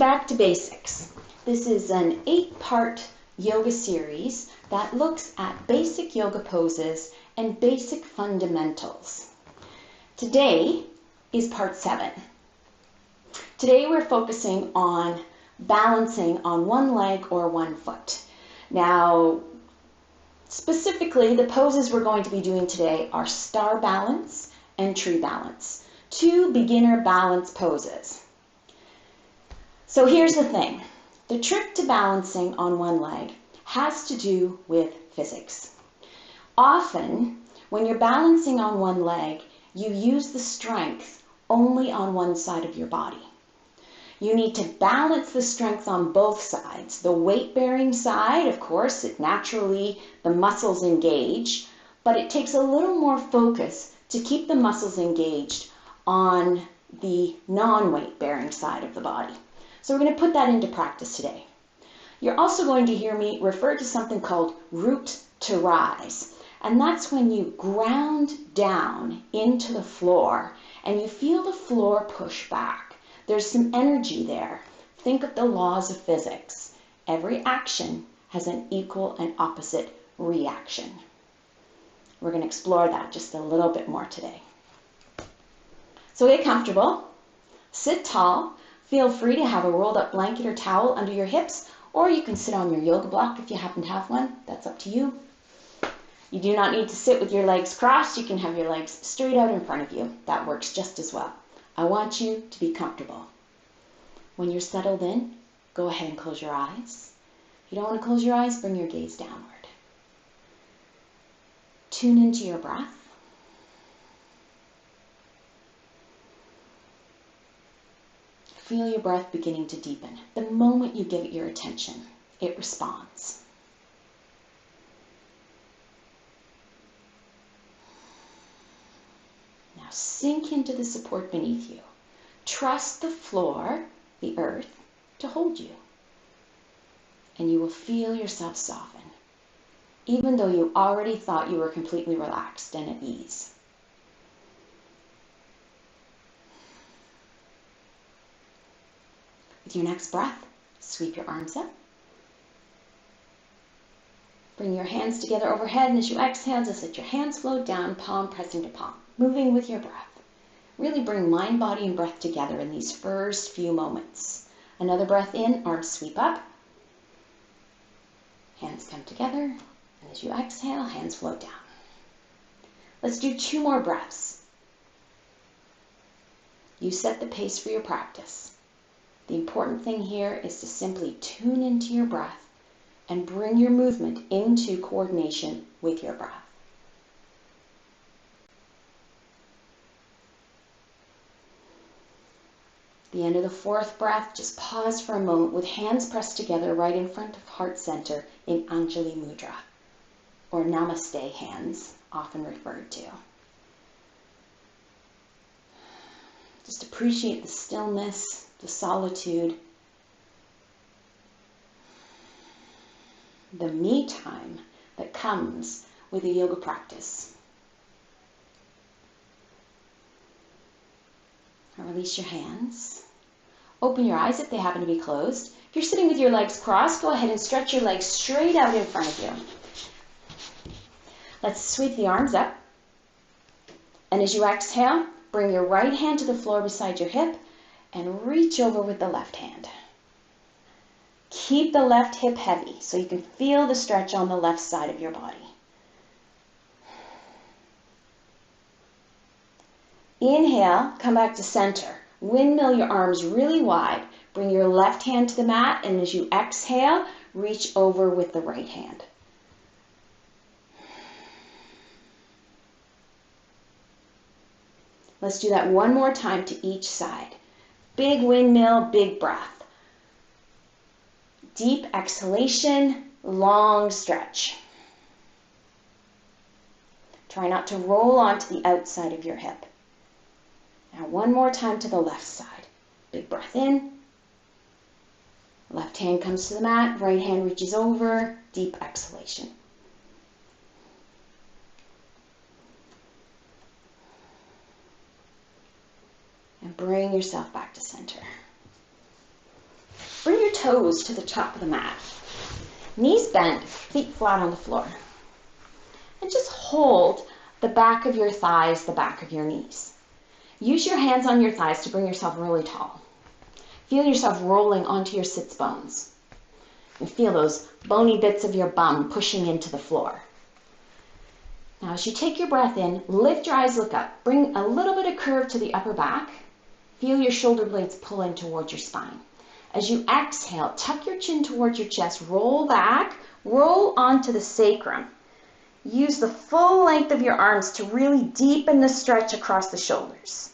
Back to Basics. This is an 8-part yoga series that looks at basic yoga poses and basic fundamentals. Today is part 7. Today we're focusing on balancing on one leg or one foot. Now, specifically, the poses we're going to be doing today are star balance and tree balance, 2 beginner balance poses. So here's the thing. The trick to balancing on one leg has to do with physics. Often, when you're balancing on one leg, you use the strength only on one side of your body. You need to balance the strength on both sides. The weight-bearing side, of course, naturally the muscles engage, but it takes a little more focus to keep the muscles engaged on the non-weight-bearing side of the body. So we're going to put that into practice today. You're also going to hear me refer to something called root to rise. And that's when you ground down into the floor and you feel the floor push back. There's some energy there. Think of the laws of physics. Every action has an equal and opposite reaction. We're going to explore that just a little bit more today. So get comfortable, sit tall. Feel free to have a rolled up blanket or towel under your hips, or you can sit on your yoga block if you happen to have one. That's up to you. You do not need to sit with your legs crossed. You can have your legs straight out in front of you. That works just as well. I want you to be comfortable. When you're settled in, go ahead and close your eyes. If you don't want to close your eyes, bring your gaze downward. Tune into your breath. Feel your breath beginning to deepen. The moment you give it your attention, it responds. Now sink into the support beneath you. Trust the floor, the earth, to hold you. And you will feel yourself soften, even though you already thought you were completely relaxed and at ease. With your next breath, sweep your arms up. Bring your hands together overhead, and as you exhale, just let your hands float down, palm pressing to palm, moving with your breath. Really bring mind, body, and breath together in these first few moments. Another breath in, arms sweep up. Hands come together, and as you exhale, hands float down. Let's do 2 more breaths. You set the pace for your practice. The important thing here is to simply tune into your breath and bring your movement into coordination with your breath. At the end of the 4th breath, just pause for a moment with hands pressed together right in front of heart center in Anjali Mudra, or Namaste hands, often referred to. Just appreciate the stillness, the solitude, the me time that comes with a yoga practice. Now release your hands. Open your eyes if they happen to be closed. If you're sitting with your legs crossed, go ahead and stretch your legs straight out in front of you. Let's sweep the arms up. And as you exhale, bring your right hand to the floor beside your hip and reach over with the left hand. Keep the left hip heavy so you can feel the stretch on the left side of your body. Inhale, come back to center. Windmill your arms really wide. Bring your left hand to the mat, and as you exhale, reach over with the right hand. Let's do that one more time to each side. Big windmill, big breath. Deep exhalation, long stretch. Try not to roll onto the outside of your hip. Now one more time to the left side. Big breath in. Left hand comes to the mat, right hand reaches over, deep exhalation. And bring yourself back to center. toes to the top of the mat. Knees bent, feet flat on the floor. And just hold the back of your thighs, the back of your knees. Use your hands on your thighs to bring yourself really tall. Feel yourself rolling onto your sits bones. And feel those bony bits of your bum pushing into the floor. Now as you take your breath in, lift your eyes, look up. Bring a little bit of curve to the upper back. Feel your shoulder blades pull in towards your spine. As you exhale, tuck your chin towards your chest, roll back, roll onto the sacrum. Use the full length of your arms to really deepen the stretch across the shoulders.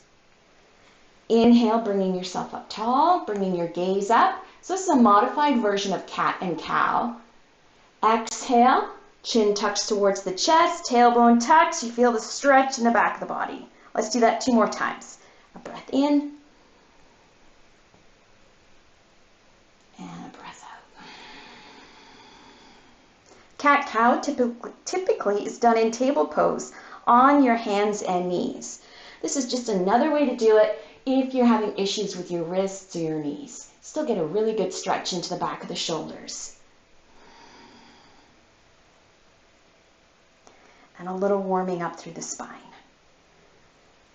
Inhale, bringing yourself up tall, bringing your gaze up. So this is a modified version of cat and cow. Exhale, chin tucks towards the chest, tailbone tucks. You feel the stretch in the back of the body. Let's do that 2 more times. A breath in. And a breath out. Cat-cow typically is done in table pose on your hands and knees. This is just another way to do it if you're having issues with your wrists or your knees. Still get a really good stretch into the back of the shoulders. And a little warming up through the spine.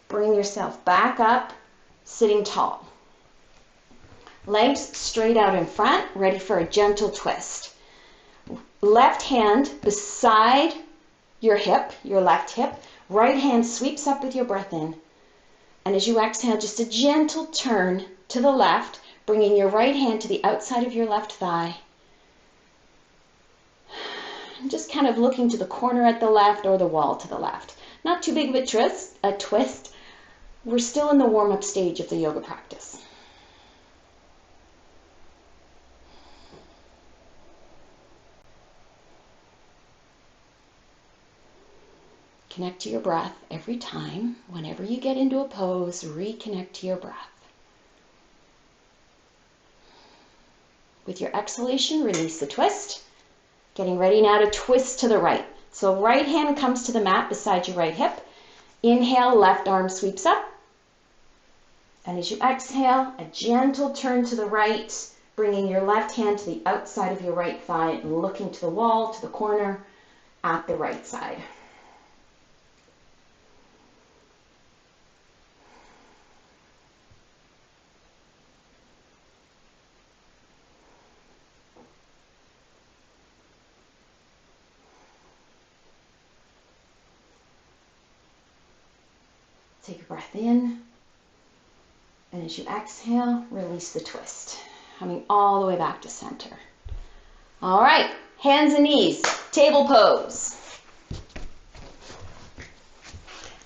Bring yourself back up, sitting tall. Legs straight out in front, ready for a gentle twist. Left hand beside your hip, your left hip. Right hand sweeps up with your breath in. And as you exhale, just a gentle turn to the left, bringing your right hand to the outside of your left thigh. And just kind of looking to the corner at the left or the wall to the left. Not too big of a twist. We're still in the warm-up stage of the yoga practice. Connect to your breath every time. Whenever you get into a pose, reconnect to your breath. With your exhalation, release the twist. Getting ready now to twist to the right. So right hand comes to the mat beside your right hip. Inhale, left arm sweeps up. And as you exhale, a gentle turn to the right, bringing your left hand to the outside of your right thigh and looking to the wall, to the corner, at the right side. Take a breath in, and as you exhale, release the twist, coming all the way back to center. All right, hands and knees, table pose.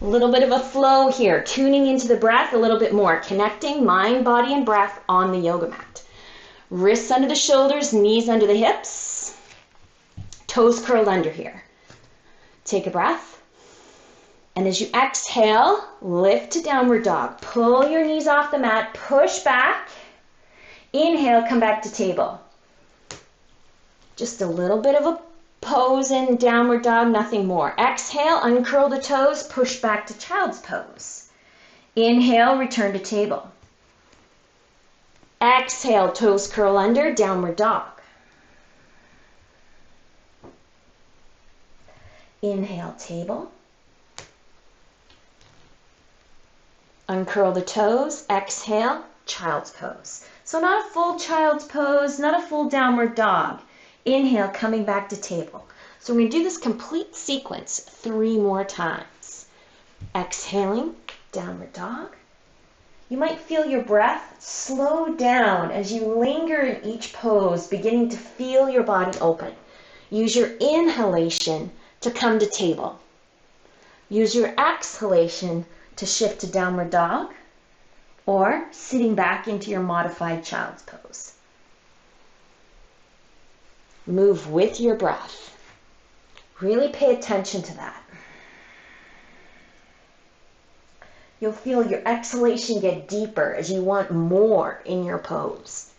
A little bit of a flow here, tuning into the breath a little bit more, connecting mind, body, and breath on the yoga mat. Wrists under the shoulders, knees under the hips, toes curled under here. Take a breath. And as you exhale, lift to downward dog. Pull your knees off the mat, push back. Inhale, come back to table. Just a little bit of a pose in downward dog, nothing more. Exhale, uncurl the toes, push back to child's pose. Inhale, return to table. Exhale, toes curl under, downward dog. Inhale, table. Uncurl the toes, exhale, child's pose. So not a full child's pose, not a full downward dog. Inhale, coming back to table. So we're going to do this complete sequence 3 more times. Exhaling, downward dog. You might feel your breath slow down as you linger in each pose, beginning to feel your body open. Use your inhalation to come to table. Use your exhalation to shift to downward dog or sitting back into your modified child's pose. Move with your breath. Really pay attention to that. You'll feel your exhalation get deeper as you want more in your pose.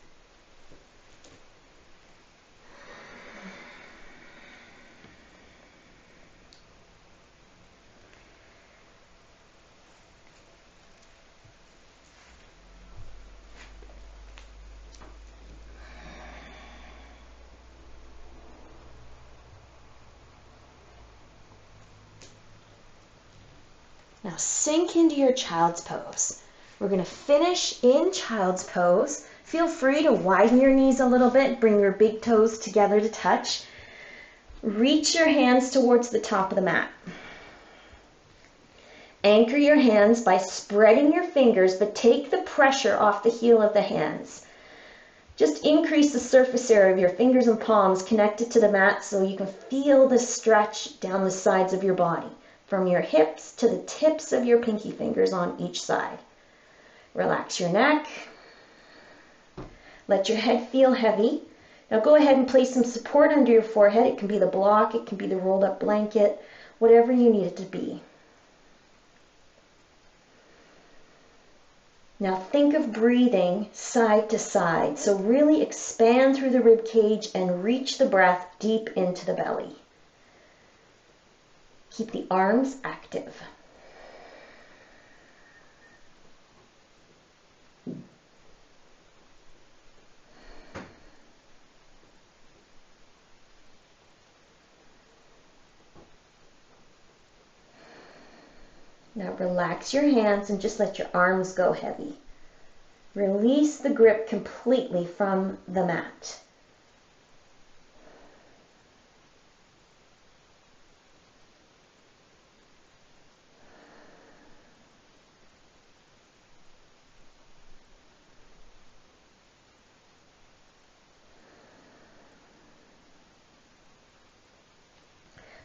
Now sink into your child's pose. We're going to finish in child's pose. Feel free to widen your knees a little bit, bring your big toes together to touch. Reach your hands towards the top of the mat. Anchor your hands by spreading your fingers, but take the pressure off the heel of the hands. Just increase the surface area of your fingers and palms connected to the mat so you can feel the stretch down the sides of your body, from your hips to the tips of your pinky fingers on each side. Relax your neck. Let your head feel heavy. Now go ahead and place some support under your forehead. It can be the block, it can be the rolled up blanket, whatever you need it to be. Now think of breathing side to side. So really expand through the rib cage and reach the breath deep into the belly. Keep the arms active. Now relax your hands and just let your arms go heavy. Release the grip completely from the mat.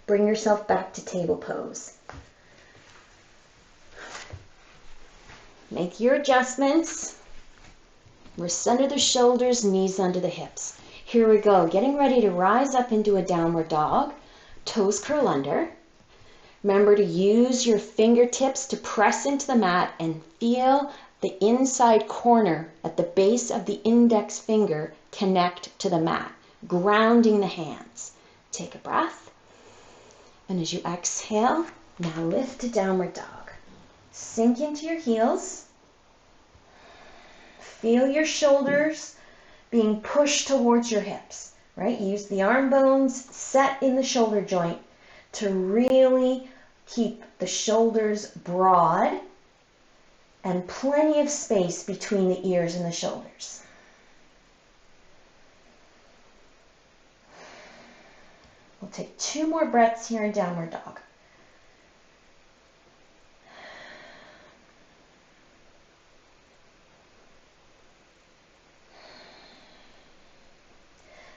Bring yourself back to table pose. Make your adjustments. Wrist under the shoulders, knees under the hips. Here we go. Getting ready to rise up into a downward dog. Toes curl under. Remember to use your fingertips to press into the mat and feel the inside corner at the base of the index finger connect to the mat, grounding the hands. Take a breath. And as you exhale, now lift to downward dog. Sink into your heels. Feel your shoulders being pushed towards your hips, right? Use the arm bones set in the shoulder joint to really keep the shoulders broad and plenty of space between the ears and the shoulders. We'll take 2 more breaths here in downward dog.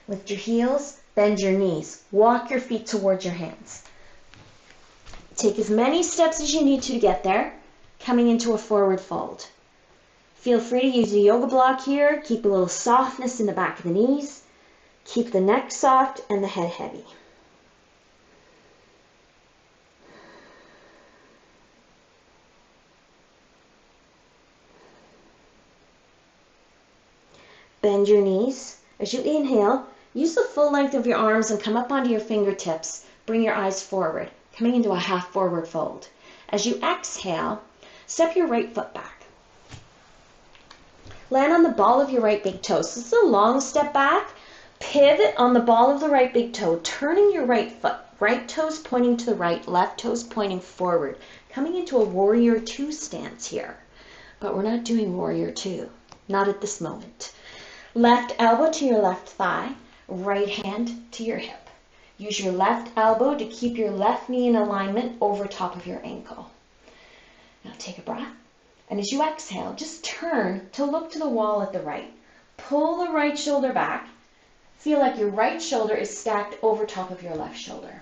Lift your heels, bend your knees. Walk your feet towards your hands. Take as many steps as you need to get there, coming into a forward fold. Feel free to use a yoga block here. Keep a little softness in the back of the knees. Keep the neck soft and the head heavy. Bend your knees. As you inhale, use the full length of your arms and come up onto your fingertips. Bring your eyes forward, coming into a half forward fold. As you exhale, step your right foot back. Land on the ball of your right big toe. So this is a long step back. Pivot on the ball of the right big toe, turning your right foot. Right toes pointing to the right, left toes pointing forward. Coming into a warrior 2 stance here. But we're not doing warrior 2. Not at this moment. Left elbow to your left thigh, right hand to your hip. Use your left elbow to keep your left knee in alignment over top of your ankle. Now take a breath. And as you exhale, just turn to look to the wall at the right. Pull the right shoulder back. Feel like your right shoulder is stacked over top of your left shoulder.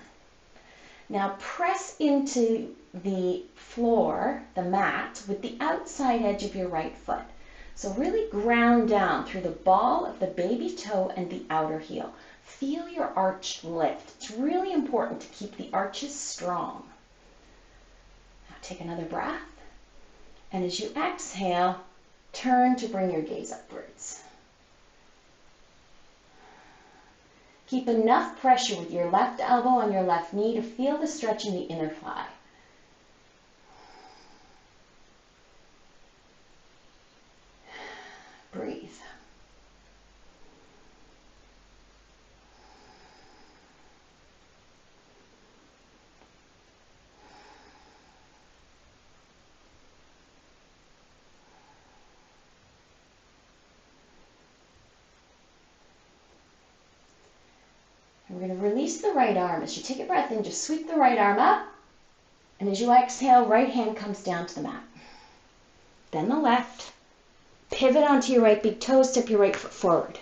Now press into the floor, the mat, with the outside edge of your right foot. So really ground down through the ball of the baby toe and the outer heel. Feel your arch lift. It's really important to keep the arches strong. Now take another breath. And as you exhale, turn to bring your gaze upwards. Keep enough pressure with your left elbow on your left knee to feel the stretch in the inner thigh. Breathe. release the right arm. As you take a breath in, just sweep the right arm up. And as you exhale, right hand comes down to the mat. Then the left. Pivot onto your right big toe, step your right foot forward.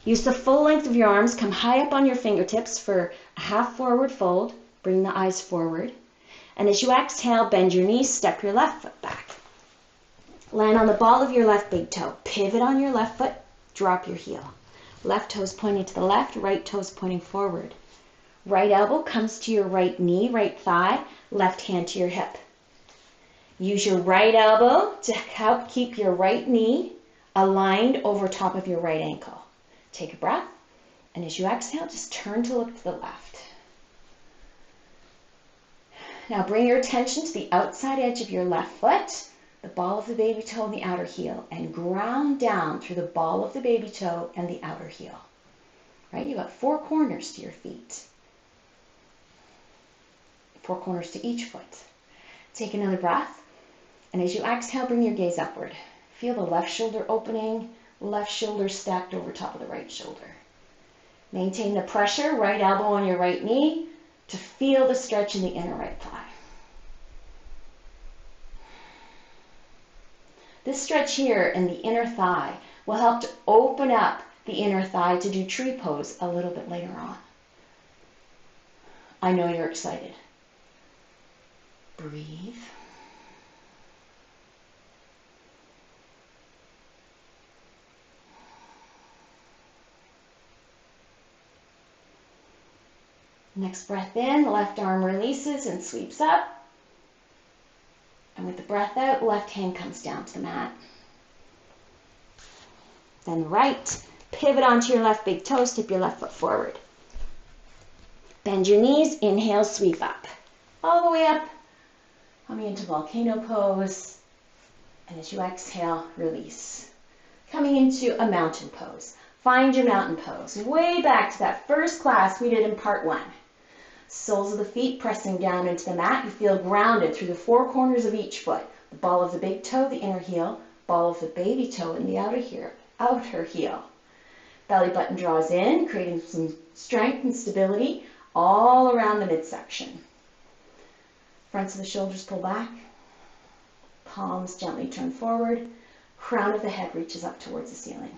Use the full length of your arms, come high up on your fingertips for a half forward fold. Bring the eyes forward. And as you exhale, bend your knees, step your left foot back. Land on the ball of your left big toe. Pivot on your left foot, drop your heel. Left toes pointing to the left, right toes pointing forward. Right elbow comes to your right knee, right thigh, left hand to your hip. Use your right elbow to help keep your right knee aligned over top of your right ankle. Take a breath, and as you exhale, just turn to look to the left. Now bring your attention to the outside edge of your left foot, the ball of the baby toe and the outer heel, and ground down through the ball of the baby toe and the outer heel. Right? You've got 4 corners to your feet. 4 corners to each foot. Take another breath, and as you exhale, bring your gaze upward. Feel the left shoulder opening, left shoulder stacked over top of the right shoulder. Maintain the pressure, right elbow on your right knee, to feel the stretch in the inner right thigh. This stretch here in the inner thigh will help to open up the inner thigh to do tree pose a little bit later on. I know you're excited. Breathe. Next breath in, left arm releases and sweeps up. And with the breath out, left hand comes down to the mat. Then right, pivot onto your left big toe, step your left foot forward. Bend your knees, inhale, sweep up. All the way up, coming into volcano pose. And as you exhale, release. Coming into a mountain pose. Find your mountain pose. Way back to that first class we did in part 1. Soles of the feet pressing down into the mat. You feel grounded through the 4 corners of each foot. The ball of the big toe, the inner heel, ball of the baby toe, and the outer heel. Belly button draws in, creating some strength and stability all around the midsection. Fronts of the shoulders pull back. Palms gently turn forward. Crown of the head reaches up towards the ceiling.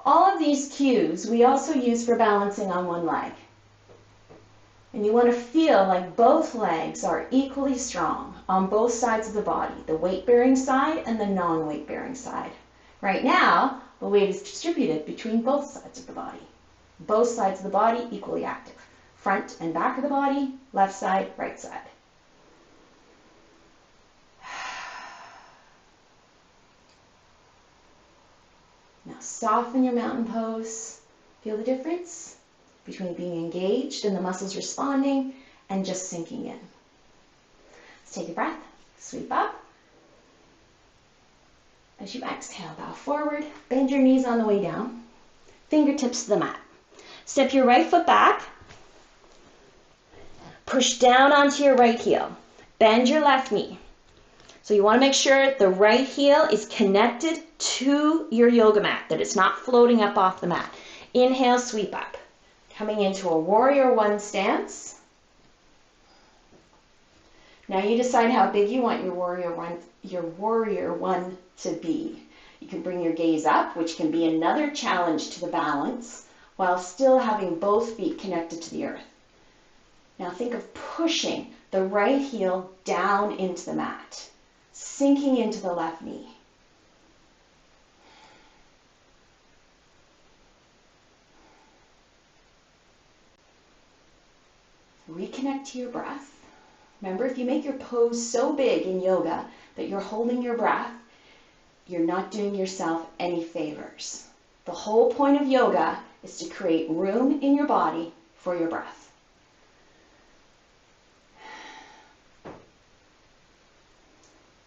All of these cues we also use for balancing on one leg. And you want to feel like both legs are equally strong on both sides of the body, the weight-bearing side and the non-weight-bearing side. Right now, the weight is distributed between both sides of the body. Both sides of the body equally active. Front and back of the body, left side, right side. Now soften your mountain pose. Feel the difference between being engaged and the muscles responding and just sinking in. Let's take a breath, sweep up. As you exhale, bow forward, bend your knees on the way down, fingertips to the mat. Step your right foot back, push down onto your right heel, bend your left knee. So you want to make sure the right heel is connected to your yoga mat, that it's not floating up off the mat. Inhale, sweep up. Coming into a warrior 1 stance. Now you decide how big you want your warrior one to be. You can bring your gaze up, which can be another challenge to the balance, while still having both feet connected to the earth. Now think of pushing the right heel down into the mat, sinking into the left knee. Reconnect to your breath. Remember, if you make your pose so big in yoga that you're holding your breath, you're not doing yourself any favors. The whole point of yoga is to create room in your body for your breath.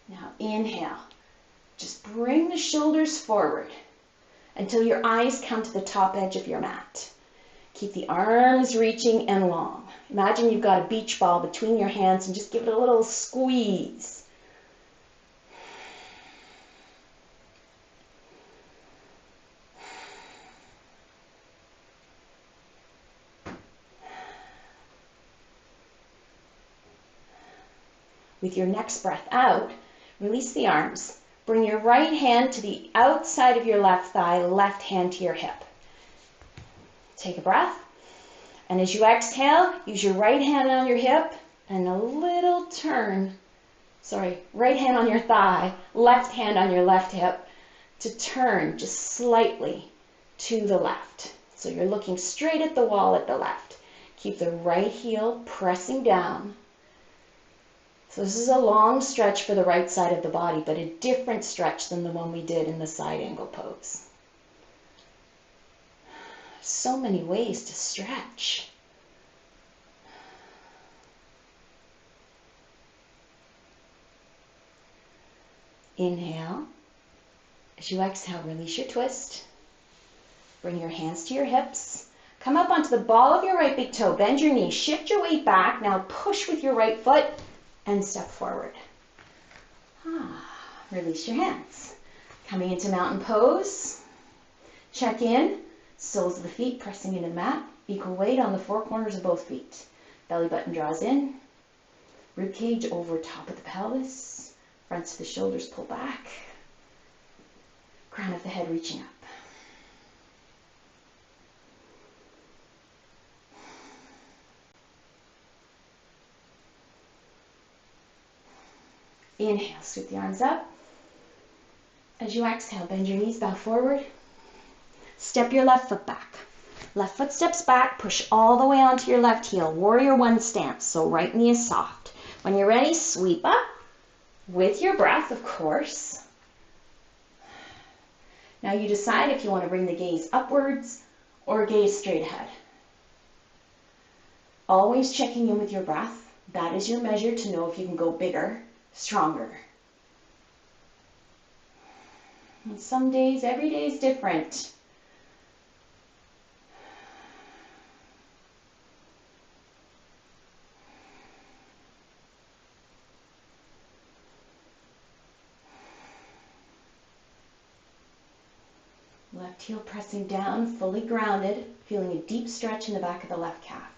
Now inhale. Just bring the shoulders forward until your eyes come to the top edge of your mat. Keep the arms reaching and long. Imagine you've got a beach ball between your hands and just give it a little squeeze. With your next breath out, release the arms. Bring your right hand to the outside of your left thigh, left hand to your hip. Take a breath. And as you exhale, use your right hand on your hip and a little turn. Right hand on your thigh, left hand on your left hip to turn just slightly to the left. So you're looking straight at the wall at the left. Keep the right heel pressing down. So this is a long stretch for the right side of the body, but a different stretch than the one we did in the side angle pose. So many ways to stretch. Inhale. As you exhale, release your twist. Bring your hands to your hips. Come up onto the ball of your right big toe. Bend your knees. Shift your weight back. Now push with your right foot and step forward. Release your hands. Coming into mountain pose. Check in. Soles of the feet pressing into the mat. Equal weight on the four corners of both feet. Belly button draws in. Rib cage over top of the pelvis. Fronts of the shoulders pull back. Crown of the head reaching up. Inhale, scoop the arms up. As you exhale, bend your knees, bow forward. Step your left foot back. Left foot steps back, push all the way onto your left heel. Warrior one stance, so right knee is soft. When you're ready, sweep up with your breath, of course. Now you decide if you want to bring the gaze upwards or gaze straight ahead. Always checking in with your breath. That is your measure to know if you can go bigger, stronger. And some days, every day is different. Left heel pressing down, fully grounded, feeling a deep stretch in the back of the left calf.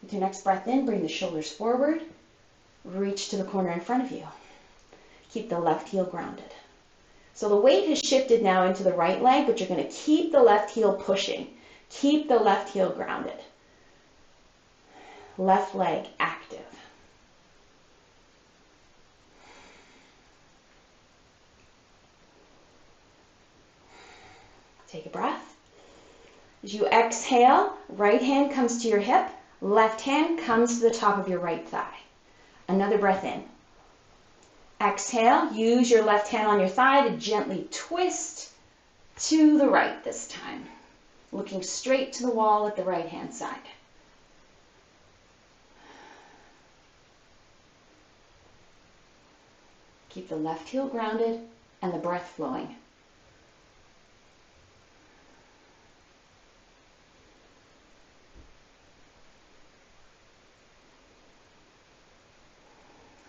With your next breath in, bring the shoulders forward, reach to the corner in front of you. Keep the left heel grounded. So the weight has shifted now into the right leg, but you're going to keep the left heel pushing. Keep the left heel grounded. Left leg active. Take a breath. As you exhale, right hand comes to your hip, left hand comes to the top of your right thigh. Another breath in. Exhale, use your left hand on your thigh to gently twist to the right this time, looking straight to the wall at the right hand side. Keep the left heel grounded and the breath flowing.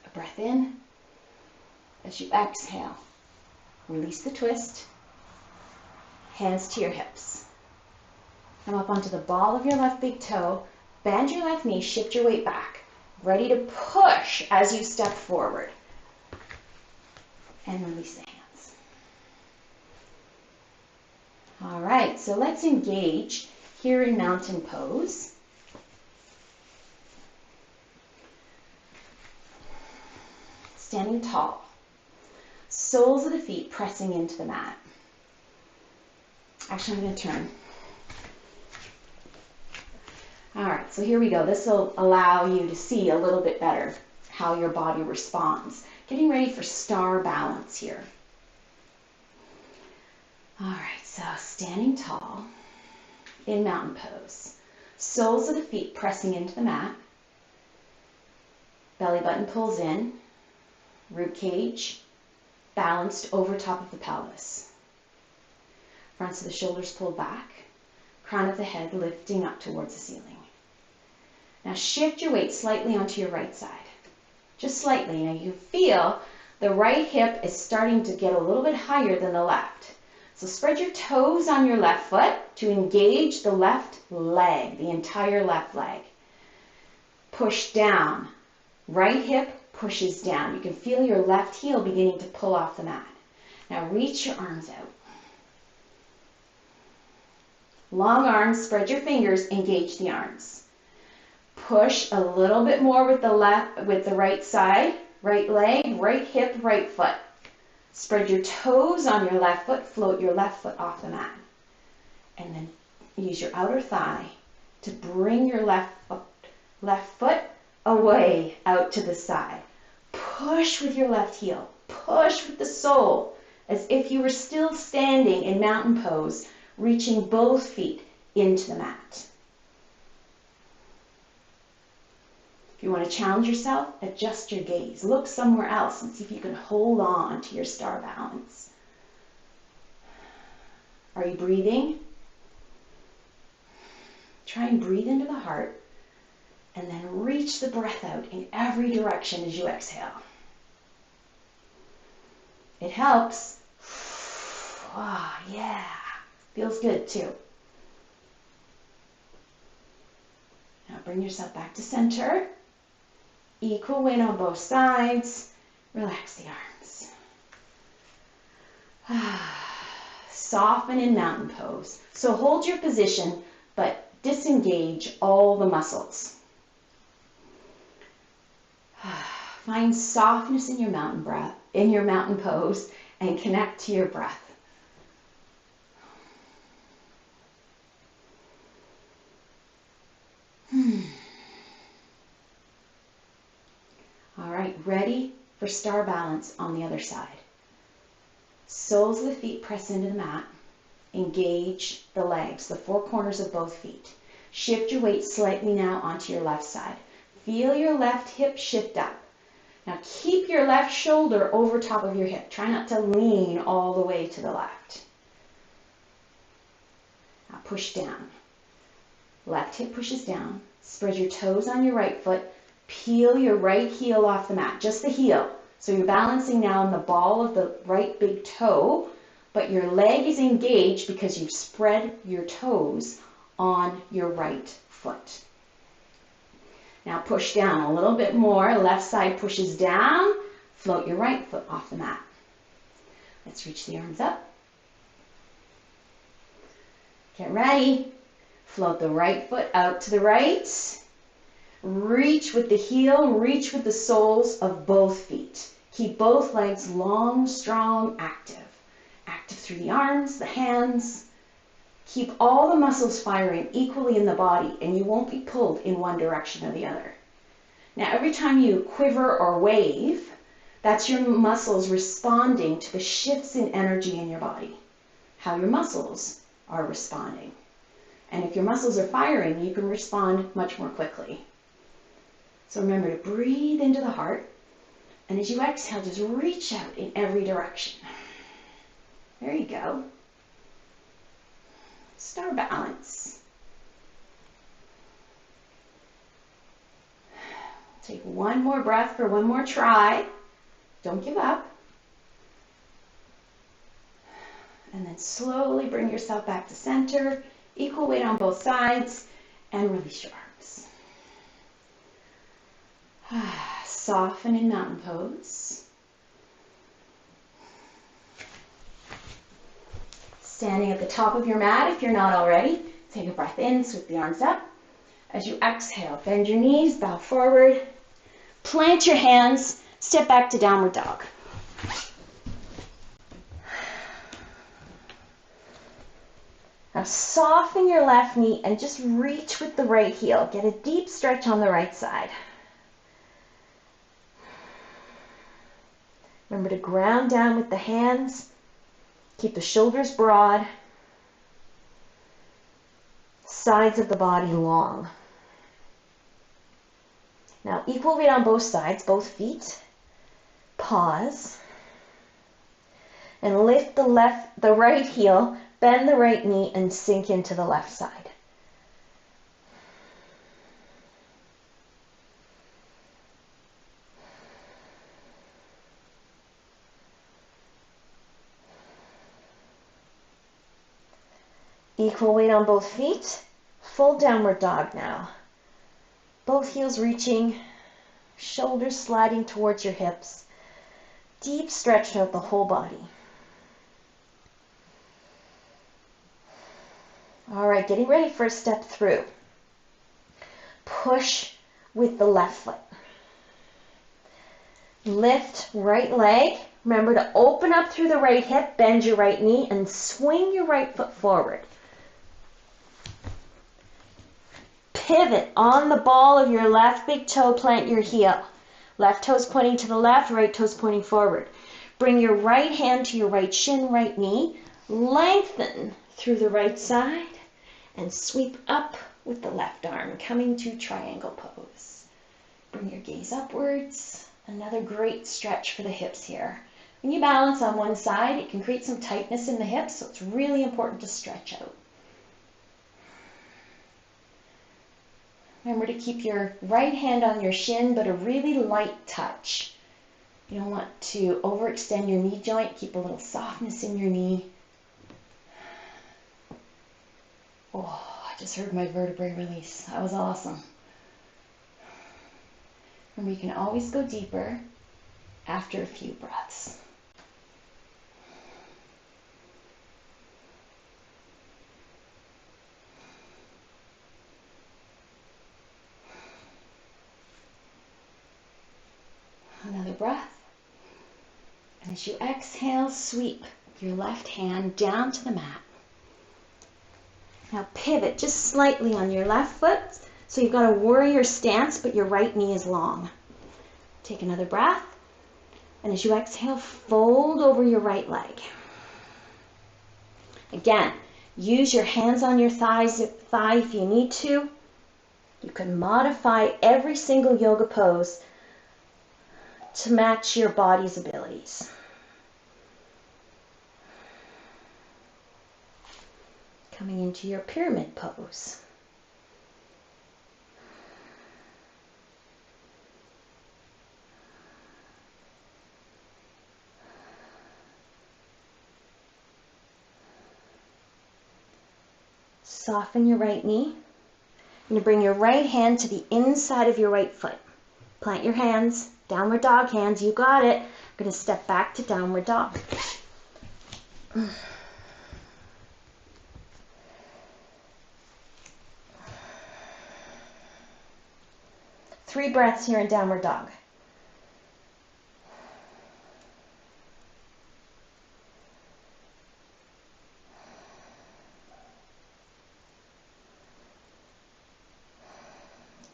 A breath in. As you exhale, release the twist. Hands to your hips. Come up onto the ball of your left big toe. Bend your left knee, shift your weight back. Ready to push as you step forward. And release the hands. All right, so let's engage here in mountain pose. Standing tall. Soles of the feet pressing into the mat. Actually, I'm going to turn. All right, so here we go. This will allow you to see a little bit better how your body responds. Getting ready for star balance here. All right, so standing tall in mountain pose. Soles of the feet pressing into the mat. Belly button pulls in. Rib cage balanced over top of the pelvis. Fronts of the shoulders pulled back. Crown of the head lifting up towards the ceiling. Now shift your weight slightly onto your right side. Just slightly. Now you feel the right hip is starting to get a little bit higher than the left. So spread your toes on your left foot to engage the left leg, the entire left leg. push down. Right hip pushes down. You can feel your left heel beginning to pull off the mat. Now reach your arms out. Long arms, spread your fingers, engage the arms. Push a little bit more with the right side, right leg, right hip, right foot. Spread your toes on your left foot, float your left foot off the mat. And then use your outer thigh to bring your left foot away out to the side. Push with your left heel. Push with the sole as if you were still standing in mountain pose, reaching both feet into the mat. If you want to challenge yourself, adjust your gaze. Look somewhere else and see if you can hold on to your star balance. Are you breathing? Try and breathe into the heart and then reach the breath out in every direction as you exhale. It helps. Oh, yeah. Feels good too. Now bring yourself back to center. Equal weight on both sides. Relax the arms. Soften in mountain pose. So hold your position, but disengage all the muscles. Find softness in your mountain pose, and connect to your breath. All right, ready for star balance on the other side. Soles of the feet press into the mat. Engage the legs, the four corners of both feet. Shift your weight slightly now onto your left side. Feel your left hip shift up. Now keep your left shoulder over top of your hip. Try not to lean all the way to the left. Now push down. Left hip pushes down. Spread your toes on your right foot. Peel your right heel off the mat, just the heel. So you're balancing now on the ball of the right big toe, but your leg is engaged because you've spread your toes on your right foot. Now push down a little bit more. Left side pushes down. Float your right foot off the mat. Let's reach the arms up. Get ready. Float the right foot out to the right. Reach with the heel, reach with the soles of both feet. Keep both legs long, strong, active. Active through the arms, the hands. Keep all the muscles firing equally in the body, and you won't be pulled in one direction or the other. Now, every time you quiver or wave, that's your muscles responding to the shifts in energy in your body, how your muscles are responding. And if your muscles are firing, you can respond much more quickly. So remember to breathe into the heart, and as you exhale, just reach out in every direction. There you go. Star balance. Take one more breath for one more try. Don't give up. And then slowly bring yourself back to center. Equal weight on both sides, and release your arms. Soften in mountain pose. Standing at the top of your mat if you're not already. Take a breath in, sweep the arms up. As you exhale, bend your knees, bow forward. Plant your hands, step back to downward dog. Now soften your left knee and just reach with the right heel. Get a deep stretch on the right side. Remember to ground down with the hands. Keep the shoulders broad. Sides of the body long. Now equal weight on both sides, both feet. Pause. And lift the right heel, bend the right knee, and sink into the left side. Equal weight on both feet. Full downward dog now. Both heels reaching, shoulders sliding towards your hips. Deep stretch throughout the whole body. All right, getting ready for a step through. Push with the left foot. Lift right leg. Remember to open up through the right hip, bend your right knee, and swing your right foot forward. Pivot on the ball of your left big toe, plant your heel. Left toes pointing to the left, right toes pointing forward. Bring your right hand to your right shin, right knee. Lengthen through the right side and sweep up with the left arm, coming to triangle pose. Bring your gaze upwards. Another great stretch for the hips here. When you balance on one side, it can create some tightness in the hips, so it's really important to stretch out. Remember to keep your right hand on your shin, but a really light touch. You don't want to overextend your knee joint. Keep a little softness in your knee. Oh, I just heard my vertebrae release. That was awesome. Remember, you can always go deeper after a few breaths. Another breath. And as you exhale, sweep your left hand down to the mat. Now pivot just slightly on your left foot. So you've got a warrior stance, but your right knee is long. Take another breath. And as you exhale, fold over your right leg. Again, use your hands on your thigh if you need to. You can modify every single yoga pose to match your body's abilities. Coming into your pyramid pose. Soften your right knee. You're going to bring your right hand to the inside of your right foot. Plant your hands, downward dog hands, you got it. We're going to step back to downward dog. 3 breaths here in downward dog.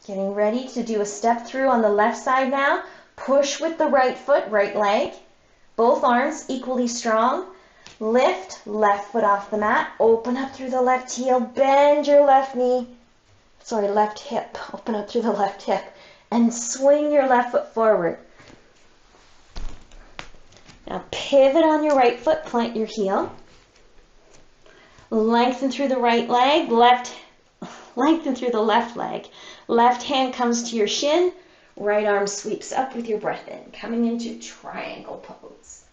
Getting ready to do a step through on the left side now. Push with the right foot, right leg. Both arms equally strong. Lift left foot off the mat. Open up through the left heel. Bend your left knee. Sorry, left hip. Open up through the left hip. And swing your left foot forward. Now pivot on your right foot. Plant your heel. Lengthen through the right leg. Lengthen through the left leg. Left hand comes to your shin. Right arm sweeps up with your breath in. Coming into triangle pose.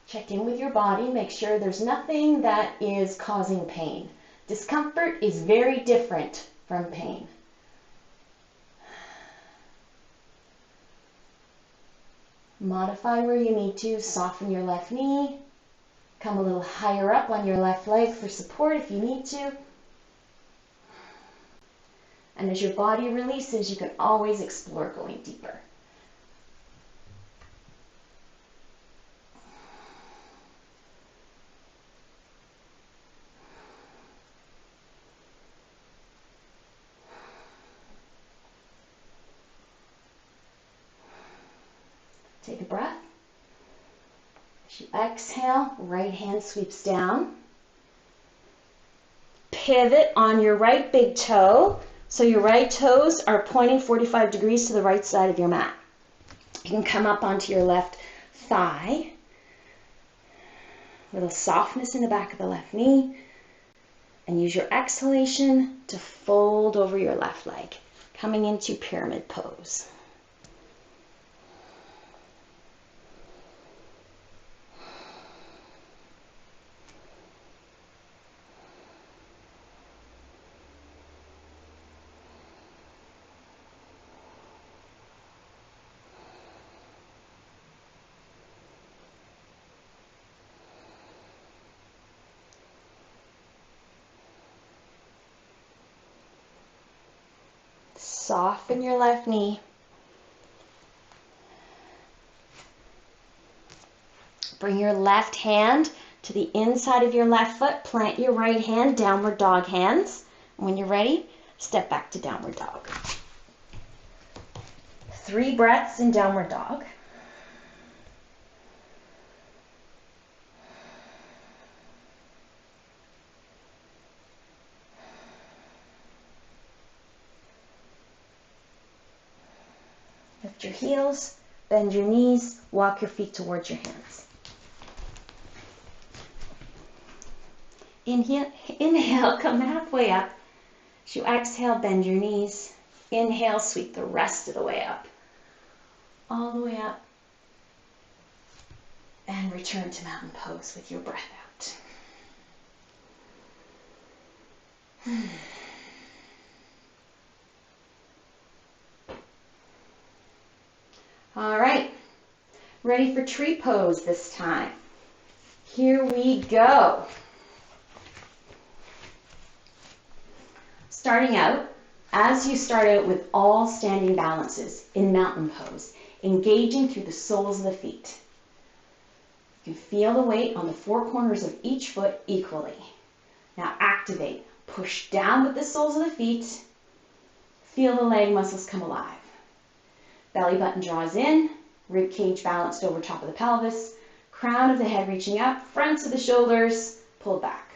Check in with your body. Make sure there's nothing that is causing pain. Discomfort is very different from pain. Modify where you need to. Soften your left knee. Come a little higher up on your left leg for support if you need to. And as your body releases, you can always explore going deeper. Take a breath. As you exhale, right hand sweeps down. Pivot on your right big toe. So your right toes are pointing 45 degrees to the right side of your mat. You can come up onto your left thigh. A little softness in the back of the left knee. And use your exhalation to fold over your left leg. Coming into pyramid pose. Soften your left knee. Bring your left hand to the inside of your left foot. Plant your right hand, downward dog hands. When you're ready, step back to downward dog. 3 breaths in downward dog. Lift your heels, bend your knees, walk your feet towards your hands. Inhale, come halfway up. As you exhale, bend your knees. Inhale, sweep the rest of the way up. All the way up. And return to mountain pose with your breath out. All right, ready for tree pose this time. Here we go. Starting out, as you start out with all standing balances in mountain pose, engaging through the soles of the feet. You can feel the weight on the 4 corners of each foot equally. Now activate. Push down with the soles of the feet. Feel the leg muscles come alive. Belly button draws in, rib cage balanced over top of the pelvis, crown of the head reaching up, fronts of the shoulders pulled back.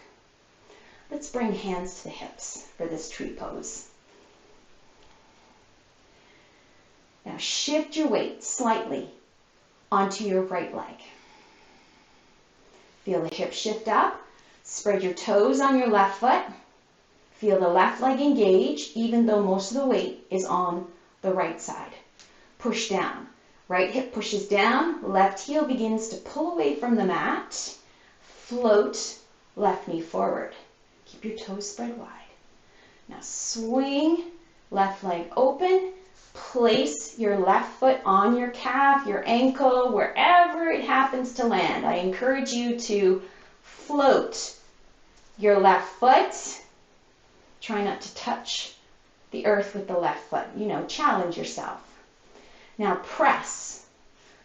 Let's bring hands to the hips for this tree pose. Now shift your weight slightly onto your right leg. Feel the hips shift up. Spread your toes on your left foot. Feel the left leg engage, even though most of the weight is on the right side. Push down. Right hip pushes down. Left heel begins to pull away from the mat. Float left knee forward. Keep your toes spread wide. Now swing left leg open. Place your left foot on your calf, your ankle, wherever it happens to land. I encourage you to float your left foot. Try not to touch the earth with the left foot. Challenge yourself. Now press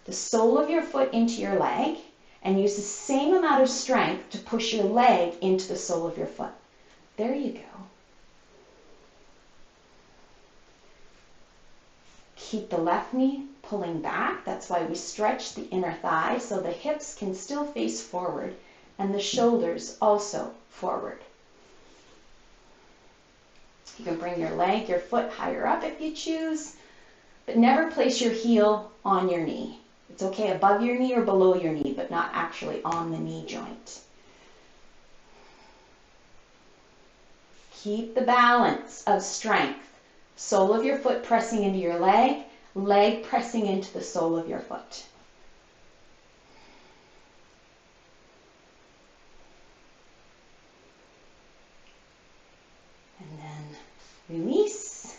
the sole of your foot into your leg and use the same amount of strength to push your leg into the sole of your foot. There you go. Keep the left knee pulling back. That's why we stretch the inner thigh so the hips can still face forward and the shoulders also forward. You can bring your foot higher up if you choose, but never place your heel on your knee. It's okay above your knee or below your knee, but not actually on the knee joint. Keep the balance of strength. Sole of your foot pressing into your leg, leg pressing into the sole of your foot. And then release.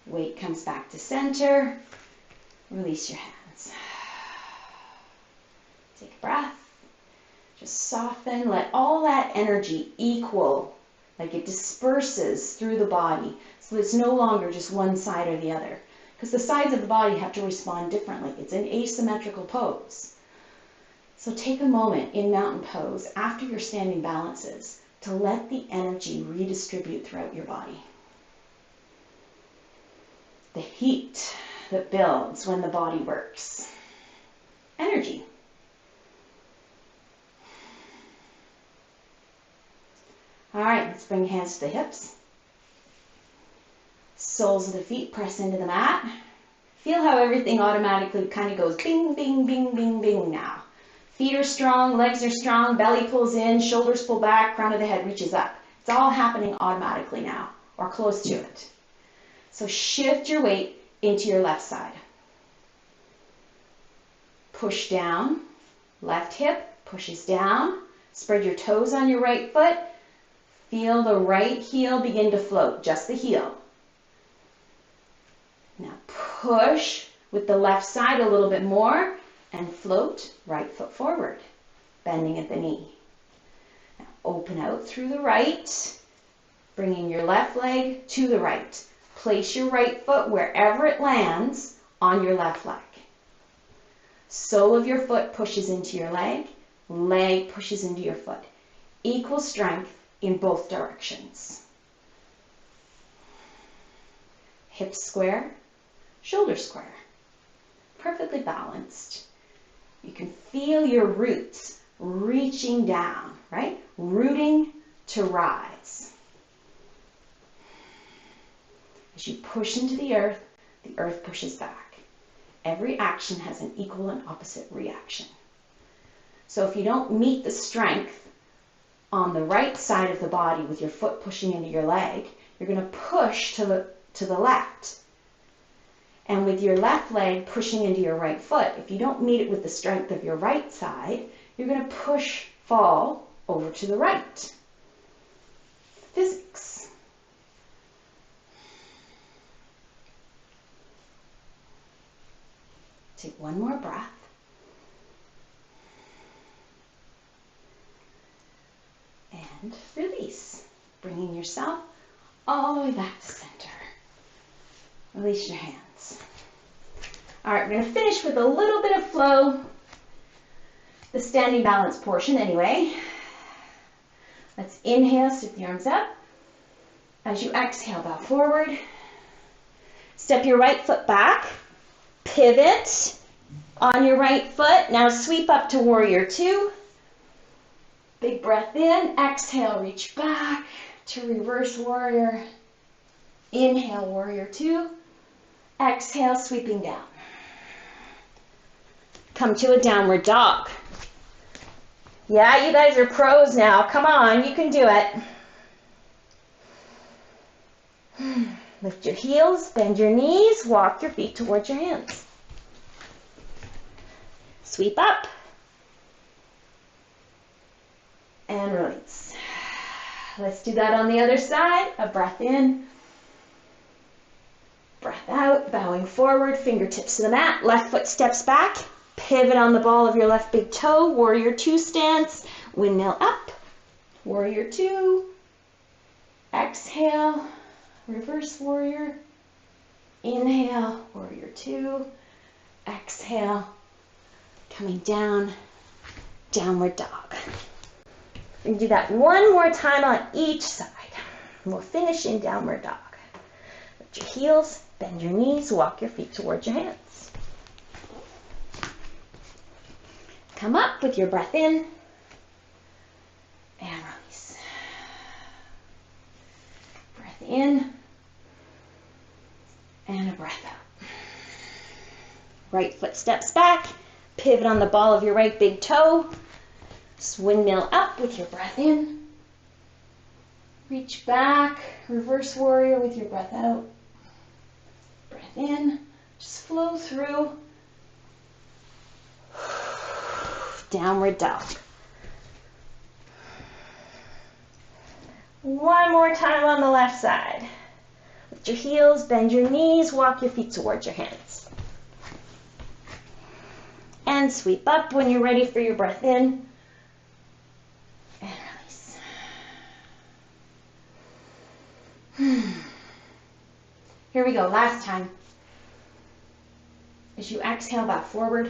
Weight comes back to center. Release your hands. Take a breath. Just soften. Let all that energy equal. Like it disperses through the body so it's no longer just one side or the other. Because the sides of the body have to respond differently. It's an asymmetrical pose. So take a moment in mountain pose after your standing balances to let the energy redistribute throughout your body. The heat that builds when the body works. Energy. All right, let's bring hands to the hips. Soles of the feet press into the mat. Feel how everything automatically kind of goes bing, bing, bing, bing, bing now. Feet are strong, legs are strong, belly pulls in, shoulders pull back, crown of the head reaches up. It's all happening automatically now, or close to it. So shift your weight into your left side. Push down, left hip pushes down. Spread your toes on your right foot. Feel the right heel begin to float, just the heel. Now push with the left side a little bit more and float right foot forward, bending at the knee. Now open out through the right, bringing your left leg to the right. Place your right foot wherever it lands on your left leg. Sole of your foot pushes into your leg, leg pushes into your foot. Equal strength in both directions. Hips square, shoulders square. Perfectly balanced. You can feel your roots reaching down, right? Rooting to rise. As you push into the earth pushes back. Every action has an equal and opposite reaction. So if you don't meet the strength on the right side of the body with your foot pushing into your leg, you're going to push to the left. And with your left leg pushing into your right foot, if you don't meet it with the strength of your right side, you're going to fall over to the right. Physics. Take one more breath. And release, bringing yourself all the way back to center. Release your hands. All right, we're going to finish with a little bit of flow. The standing balance portion anyway. Let's inhale, stick the arms up. As you exhale, bow forward. Step your right foot back. Pivot on your right foot. Now sweep up to warrior two. Big breath in. Exhale, reach back to reverse warrior. Inhale, warrior two. Exhale, sweeping down. Come to a downward dog. Yeah, you guys are pros now. Come on, you can do it. Lift your heels, bend your knees, walk your feet towards your hands. Sweep up. And release. Let's do that on the other side. A breath in. Breath out, bowing forward, fingertips to the mat. Left foot steps back. Pivot on the ball of your left big toe. Warrior two stance. Windmill up. Warrior two. Exhale. Reverse warrior. Inhale. Warrior two. Exhale. Coming down. Downward dog. And do that one more time on each side. And we'll finish in downward dog. Lift your heels, bend your knees, walk your feet towards your hands. Come up with your breath in and release. Breath in and a breath out. Right foot steps back, pivot on the ball of your right big toe. Windmill up with your breath in. Reach back, reverse warrior with your breath out. Breath in, just flow through. Downward dog. One more time on the left side. Lift your heels, bend your knees, walk your feet towards your hands. And sweep up when you're ready for your breath in. And release. Here we go, last time. As you exhale, bow forward.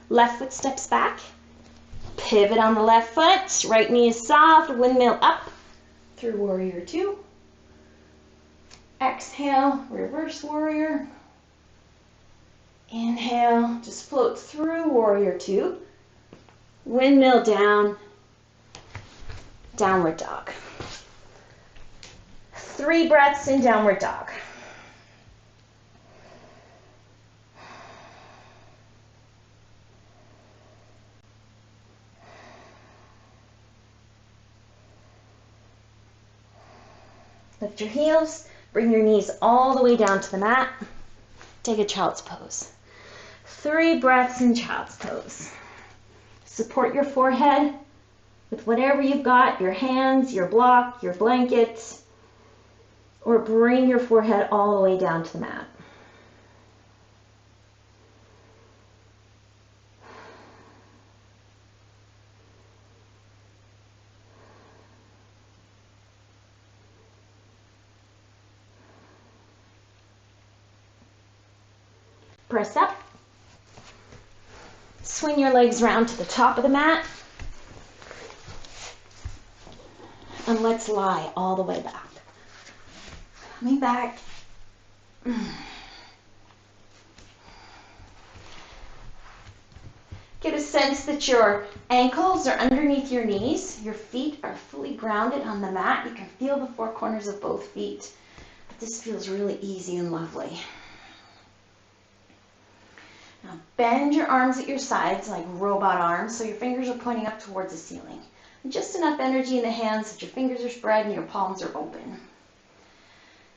Left foot steps back. Pivot on the left foot. Right knee is soft. Windmill up through warrior two. Exhale, reverse warrior. Inhale, just float through warrior two. Windmill down. Downward dog. 3 breaths in downward dog. Lift your heels, bring your knees all the way down to the mat. Take a child's pose. 3 breaths in child's pose. Support your forehead with whatever you've got, your hands, your block, your blanket, or bring your forehead all the way down to the mat. Press up. Swing your legs round to the top of the mat. And let's lie all the way back. Coming back. Get a sense that your ankles are underneath your knees. Your feet are fully grounded on the mat. You can feel the four corners of both feet. But this feels really easy and lovely. Now bend your arms at your sides like robot arms so your fingers are pointing up towards the ceiling. And just enough energy in the hands that your fingers are spread and your palms are open.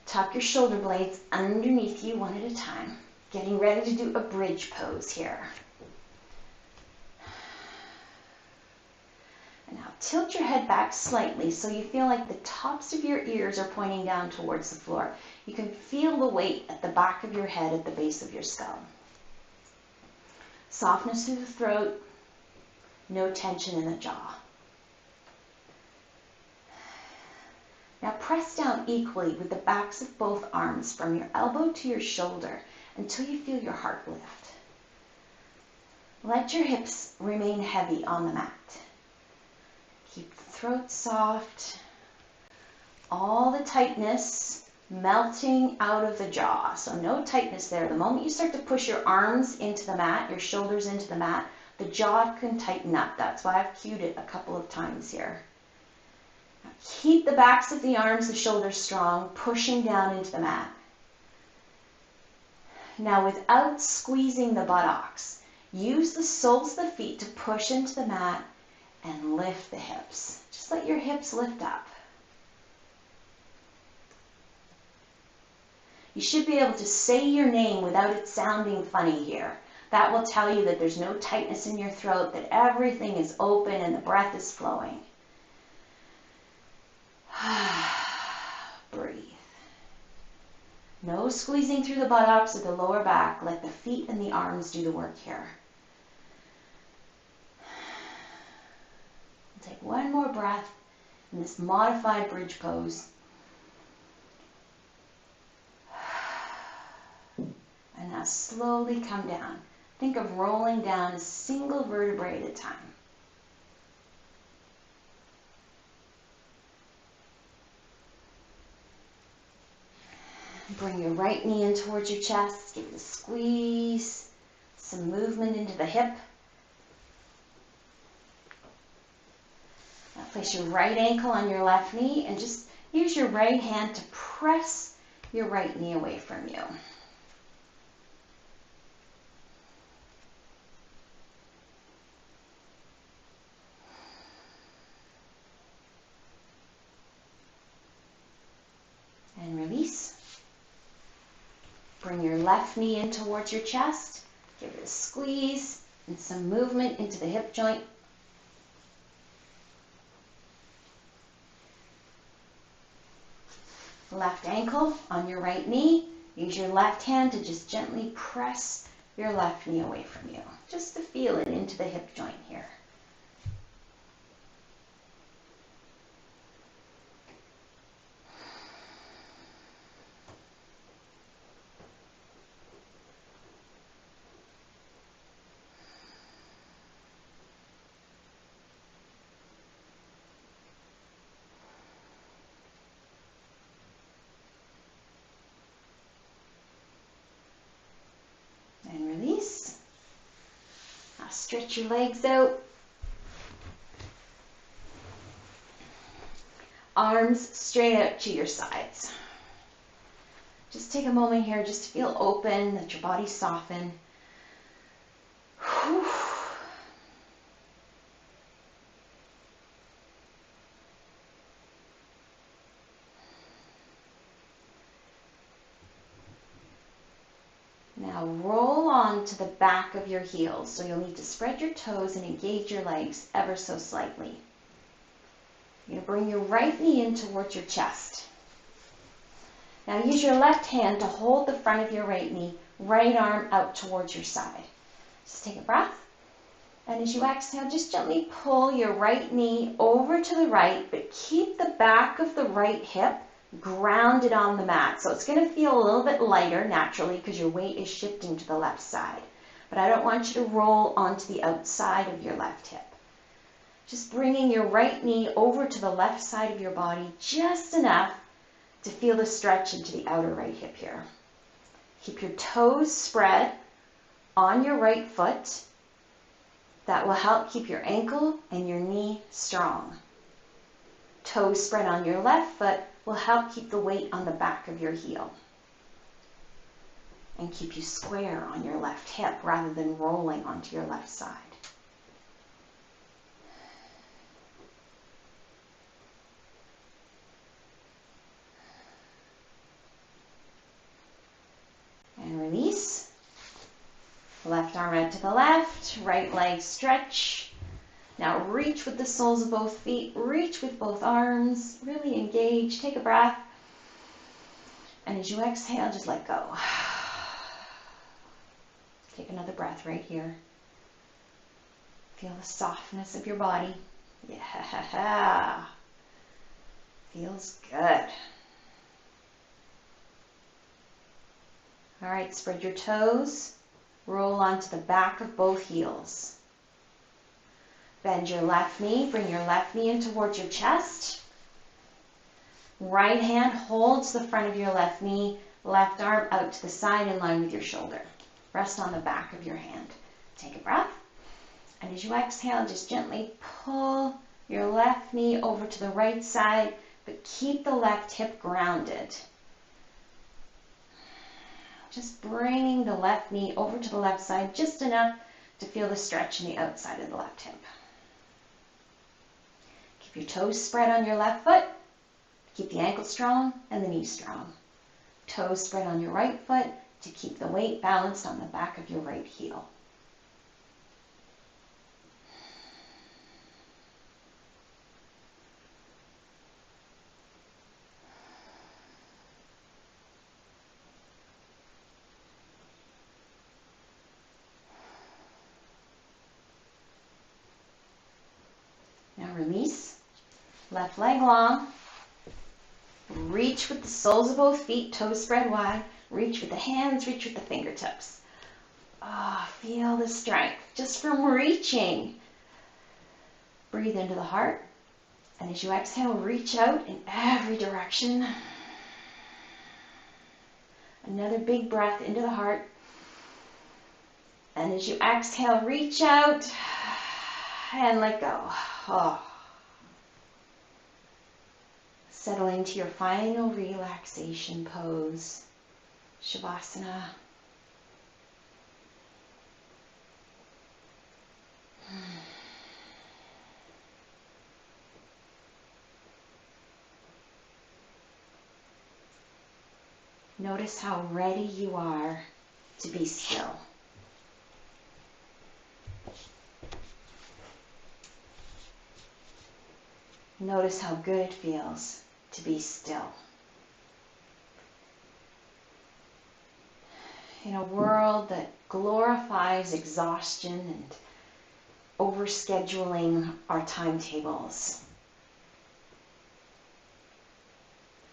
Tuck your shoulder blades underneath you one at a time. Getting ready to do a bridge pose here. And now tilt your head back slightly so you feel like the tops of your ears are pointing down towards the floor. You can feel the weight at the back of your head at the base of your skull. Softness through the throat, no tension in the jaw. Now press down equally with the backs of both arms from your elbow to your shoulder until you feel your heart lift. Let your hips remain heavy on the mat. Keep the throat soft, all the tightness melting out of the jaw. So no tightness there. The moment you start to push your arms into the mat, your shoulders into the mat, the jaw can tighten up. That's why I've cued it a couple of times here. Now keep the backs of the arms, the shoulders strong, pushing down into the mat. Now without squeezing the buttocks, use the soles of the feet to push into the mat and lift the hips. Just let your hips lift up. You should be able to say your name without it sounding funny here. That will tell you that there's no tightness in your throat, that everything is open and the breath is flowing. Breathe. No squeezing through the buttocks or the lower back. Let the feet and the arms do the work here. Take one more breath in this modified bridge pose. And now slowly come down. Think of rolling down a single vertebrae at a time. Bring your right knee in towards your chest. Give it a squeeze. Some movement into the hip. Now place your right ankle on your left knee and just use your right hand to press your right knee away from you. And release. Bring your left knee in towards your chest. Give it a squeeze and some movement into the hip joint. Left ankle on your right knee. Use your left hand to just gently press your left knee away from you. Just to feel it into the hip joint here. And release. Now stretch your legs out. Arms straight out to your sides. Just take a moment here just to feel open, let your body soften. Whew. Now roll on to the back of your heels. So you'll need to spread your toes and engage your legs ever so slightly. You're going to bring your right knee in towards your chest. Now use your left hand to hold the front of your right knee, right arm out towards your side. Just take a breath. And as you exhale, just gently pull your right knee over to the right, but keep the back of the right hip grounded on the mat. So it's going to feel a little bit lighter naturally because your weight is shifting to the left side. But I don't want you to roll onto the outside of your left hip. Just bringing your right knee over to the left side of your body just enough to feel the stretch into the outer right hip here. Keep your toes spread on your right foot. That will help keep your ankle and your knee strong. Toes spread on your left foot will help keep the weight on the back of your heel and keep you square on your left hip rather than rolling onto your left side. And release. Left arm out to the left, right leg stretch. Now reach with the soles of both feet, reach with both arms, really engage, take a breath. And as you exhale, just let go. Take another breath right here. Feel the softness of your body. Yeah. Feels good. All right, spread your toes. Roll onto the back of both heels. Bend your left knee. Bring your left knee in towards your chest. Right hand holds the front of your left knee. Left arm out to the side in line with your shoulder. Rest on the back of your hand. Take a breath. And as you exhale, just gently pull your left knee over to the right side, but keep the left hip grounded. Just bringing the left knee over to the left side just enough to feel the stretch in the outside of the left hip. Keep your toes spread on your left foot. Keep the ankle strong and the knee strong. Toes spread on your right foot to keep the weight balanced on the back of your right heel. Now release. Left leg long. Reach with the soles of both feet, toes spread wide. Reach with the hands, reach with the fingertips. Feel the strength just from reaching. Breathe into the heart. And as you exhale, reach out in every direction. Another big breath into the heart. And as you exhale, reach out and let go. Settle into your final relaxation pose, Shavasana. Notice how ready you are to be still. Notice how good it feels to be still. In a world that glorifies exhaustion and overscheduling our timetables,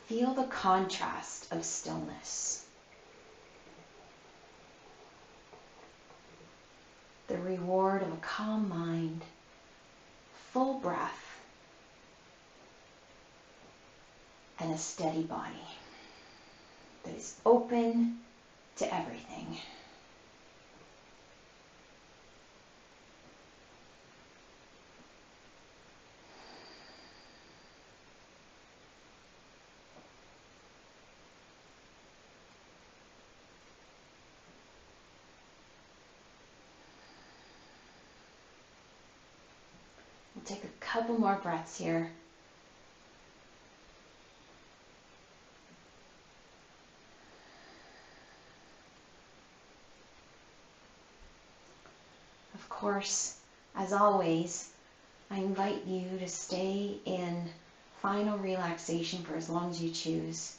feel the contrast of stillness. The reward of a calm mind, full breath, and a steady body that is open to everything. We'll take a couple more breaths here. Of course, as always, I invite you to stay in final relaxation for as long as you choose.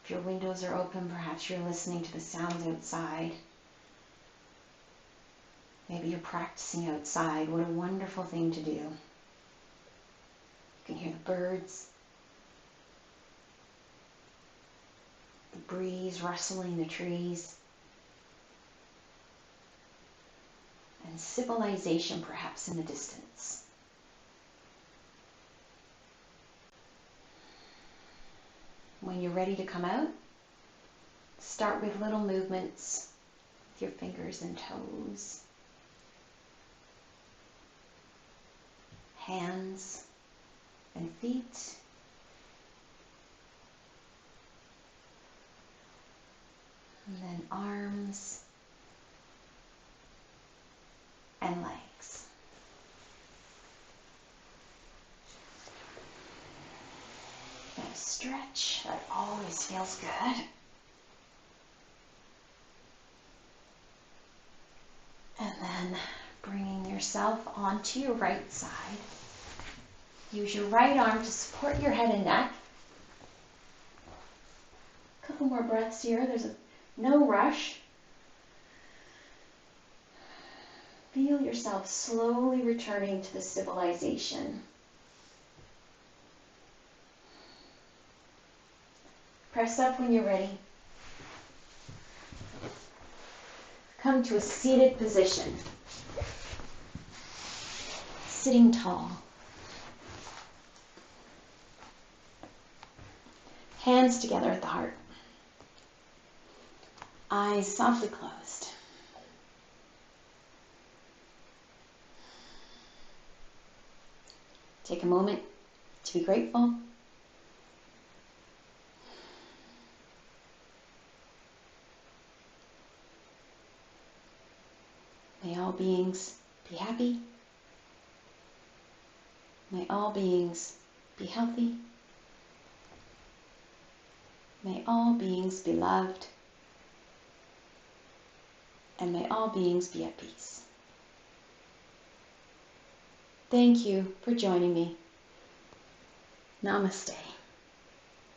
If your windows are open, perhaps you're listening to the sounds outside. Maybe you're practicing outside. What a wonderful thing to do. You can hear the birds. the breeze rustling the trees, and civilization perhaps in the distance. When you're ready to come out, start with little movements with your fingers and toes, hands and feet, and then arms and legs. And a stretch, that always feels good. And then bringing yourself onto your right side. Use your right arm to support your head and neck. A couple more breaths here. There's no rush. Feel yourself slowly returning to the civilization. Press up when you're ready. Come to a seated position. Sitting tall. Hands together at the heart. Eyes softly closed. Take a moment to be grateful. May all beings be happy. May all beings be healthy. May all beings be loved. And may all beings be at peace. Thank you for joining me. Namaste.